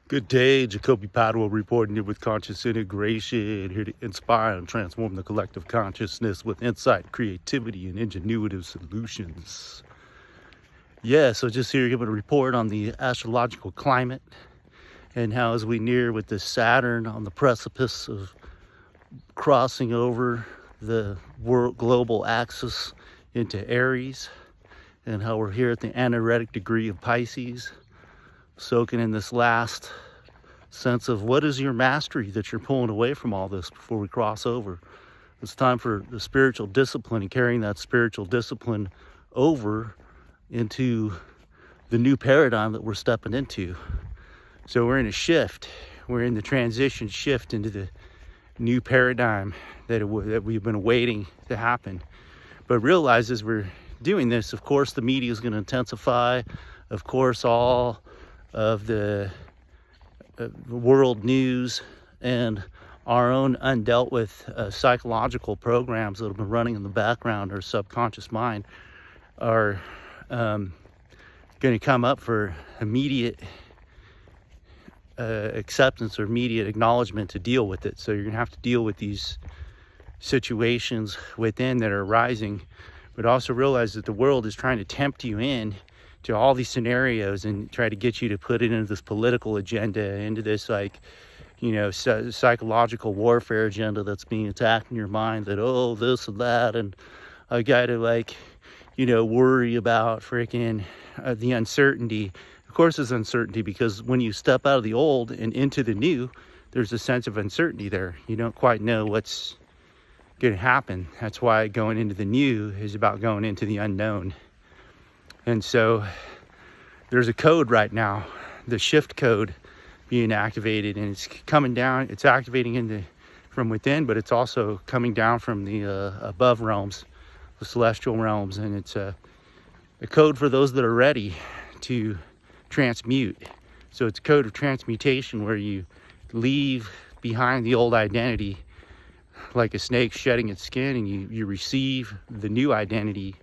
Good day, Jacoby Padua reporting here with Conscious Integration, here to inspire and transform the collective consciousness with insight, creativity, and ingenuitive solutions. Yeah, so just here giving a report on the astrological climate and how as we near with the Saturn on the precipice of crossing over the world global axis into Aries, and how we're here at the anoretic degree of Pisces, soaking in this last sense of what is your mastery that you're pulling away from all this before we cross over. It's time for the spiritual discipline and carrying that spiritual discipline over into the new paradigm that we're stepping into. So we're in a shift. We're in the transition shift into the new paradigm that we've been waiting to happen. But realize as we're doing this, of course, the media is going to intensify. Of course, all of the world news and our own undealt with psychological programs that have been running in the background, our subconscious mind, are going to come up for immediate acceptance or immediate acknowledgement to deal with it. So you're going to have to deal with these situations within that are arising, but also realize that the world is trying to tempt you in to all these scenarios and try to get you to put it into this political agenda, into this psychological warfare agenda that's being attacked in your mind, that this and that, and I got to worry about freaking the uncertainty. Of course there's uncertainty, because when you step out of the old and into the new, there's a sense of uncertainty there. You don't quite know what's going to happen. That's why going into the new is about going into the unknown. And so there's a code right now, the shift code being activated, and it's coming down, it's activating from within, but it's also coming down from the above realms, the celestial realms. And it's a code for those that are ready to transmute. So it's a code of transmutation where you leave behind the old identity like a snake shedding its skin, and you receive the new identity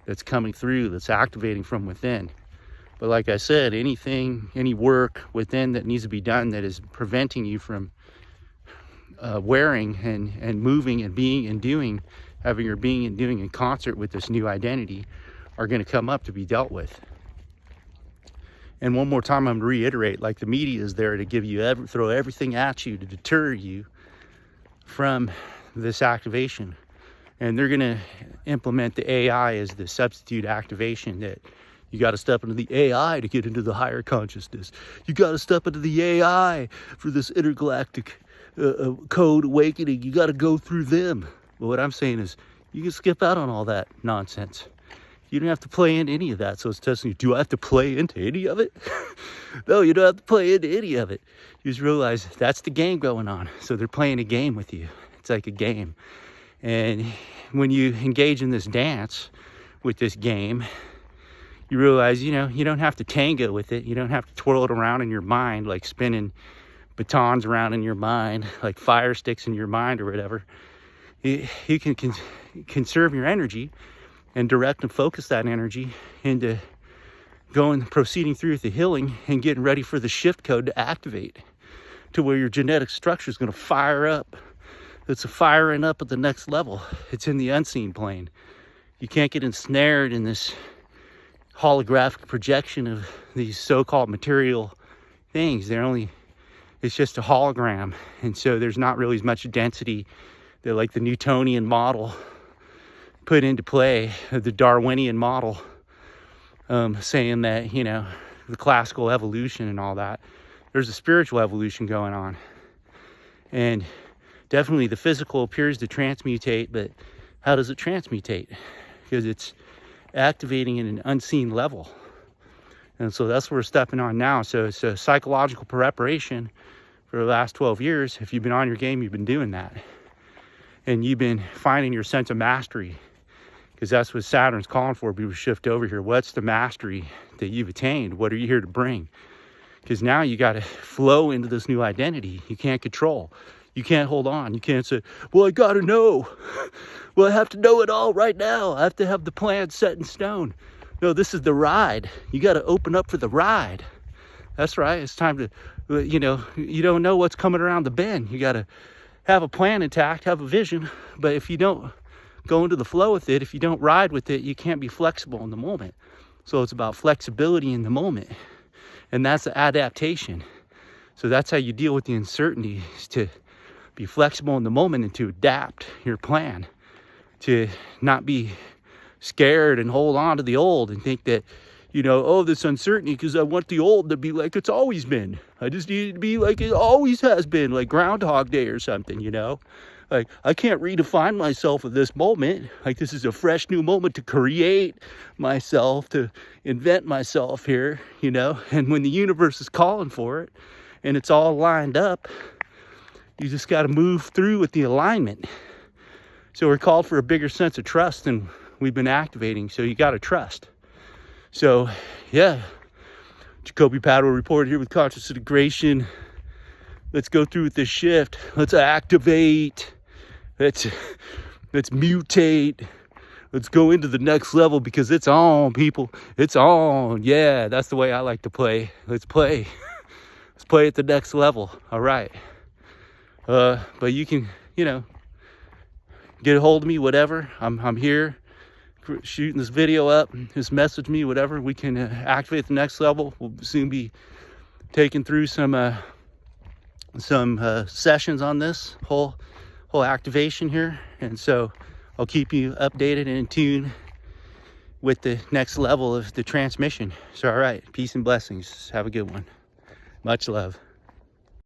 that's coming through, that's activating from within. But like I said, any work within that needs to be done that is preventing you from wearing and moving and being and doing, having your being and doing in concert with this new identity, are going to come up to be dealt with. And one more time, I'm going to reiterate, like the media is there to give you throw everything at you to deter you from this activation. And they're going to implement the AI as the substitute activation, that you got to step into the AI to get into the higher consciousness. You got to step into the AI for this intergalactic code awakening. You got to go through them. But what I'm saying is, you can skip out on all that nonsense. You don't have to play into any of that. So it's testing you. Do I have to play into any of it? No, you don't have to play into any of it. You just realize that's the game going on. So they're playing a game with you. It's like a game. And when you engage in this dance with this game, you realize, you don't have to tango with it. You don't have to twirl it around in your mind, like spinning batons around in your mind, like fire sticks in your mind or whatever. You can conserve your energy and direct and focus that energy into proceeding through with the healing and getting ready for the shift code to activate, to where your genetic structure is going to fire up. It's a firing up at the next level. It's in the unseen plane. You can't get ensnared in this holographic projection of these so-called material things. It's just a hologram. And so there's not really as much density that, like the Newtonian model put into play, the Darwinian model, saying that, the classical evolution and all that. There's a spiritual evolution going on. And definitely the physical appears to transmutate, but how does it transmutate? Because it's activating in an unseen level. And so that's what we're stepping on now. So it's a psychological preparation for the last 12 years. If you've been on your game, you've been doing that. And you've been finding your sense of mastery, because that's what Saturn's calling for. We would shift over here. What's the mastery that you've attained? What are you here to bring? Because now you got to flow into this new identity. You can't control. You can't hold on. You can't say, well, I got to know. Well, I have to know it all right now. I have to have the plan set in stone. No, this is the ride. You got to open up for the ride. That's right. It's time to You know, you don't know what's coming around the bend. You got to have a plan intact, have a vision. But if you don't go into the flow with it, if you don't ride with it, you can't be flexible in the moment. So it's about flexibility in the moment. And that's the adaptation. So that's how you deal with the uncertainty, is to be flexible in the moment and to adapt your plan, to not be scared and hold on to the old and think that, you know, oh, this uncertainty because I want the old to be like it's always been. I just need it to be like it always has been, like Groundhog Day or something, you know? Like, I can't redefine myself at this moment. Like, this is a fresh new moment to create myself, to invent myself here, you know? And when the universe is calling for it and it's all lined up, you just got to move through with the alignment. So we're called for a bigger sense of trust than we've been activating. So you got to trust. So, yeah. Jacoby Paddle report here with Conscious Integration. Let's go through with this shift. Let's activate. Let's mutate. Let's go into the next level because it's on, people. It's on. Yeah, that's the way I like to play. Let's play. Let's play at the next level. All right. But you can, you know, get a hold of me, whatever. I'm here shooting this video up. Just message me, whatever. We can activate the next level. We'll soon be taking through some sessions on this whole activation here, and so I'll keep you updated and in tune with the next level of the transmission. So all right, peace and blessings. Have a good one. Much love.